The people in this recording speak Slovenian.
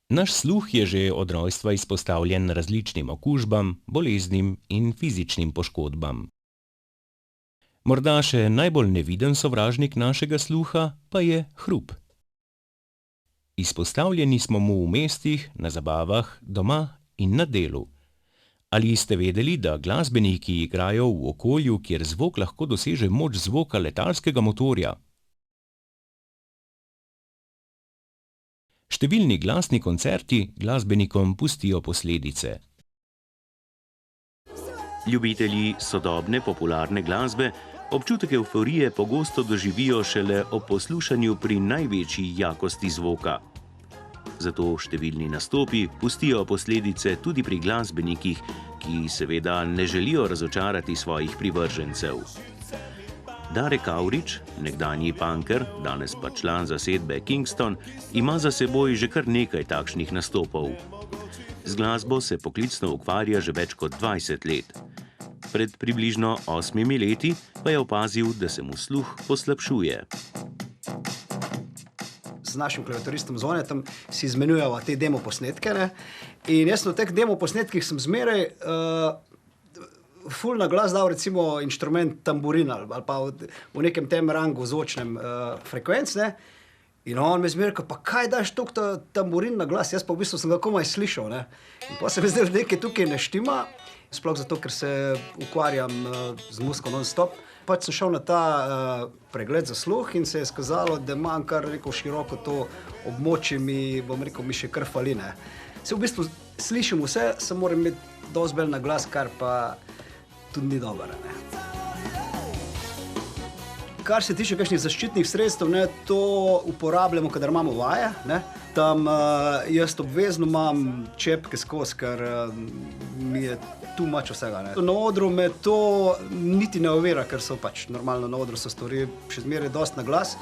Naš sluh je že od rojstva izpostavljen različnim okužbam, boleznim in fizičnim poškodbam. Morda še najbolj neviden sovražnik našega sluha pa je hrup. Izpostavljeni smo mu v mestih, na zabavah, doma in na delu. Ali ste vedeli, da glasbeniki igrajo v okolju, kjer zvok lahko doseže moč zvoka letalskega motorja? Številni glasni koncerti glasbenikom pustijo posledice. Ljubitelji sodobne popularne glasbe občutek evforije pogosto doživijo šele ob poslušanju pri največji jakosti zvoka. Zato številni nastopi pustijo posledice tudi pri glasbenikih, ki seveda ne želijo razočarati svojih privržencev. Darek Avrič, nekdanji punker, danes pa član zasedbe Kingston, ima za seboj že kar nekaj takšnih nastopov. Z glasbo se poklicno ukvarja že več kot 20 let. Pred približno 8 leti pa je opazil, da se mu sluh poslabšuje. Z našim klavatoristom Zonetom si izmenjujeva te demo posnetke, ne? In jaz na teh demo posnetkih sem zmeraj ful na glas dal recimo inštrument tamburin ali pa v nekem tem rangu zvočnem frekvenc, ne? In on me zmeraj rekel, pa kaj daš toliko tamburin na glas, jaz pa v bistvu sem ga komaj slišal, ne? In pa se mi zdaj nekaj tukaj ne štima, sploh zato, ker se ukvarjam z muziko non-stop. Pač sem šel na ta pregled za sluh in se je skazalo, da imam kar rekel široko to območje, mi še kar fali, ne. Se v bistvu slišim vse, samo moram imeti dosti bolj na glas, kar pa tudi ni dobro, ne. Kar se tiče kakšnih zaščitnih sredstev, ne, to uporabljamo, kadar imamo vaje, ne. Tam jaz obvezno imam čepke skozi, ker mi je too much vsega, ne. Na odru me to niti ne ovira, ker so pač normalno na odru so stvari še zmeraj dosti na glas.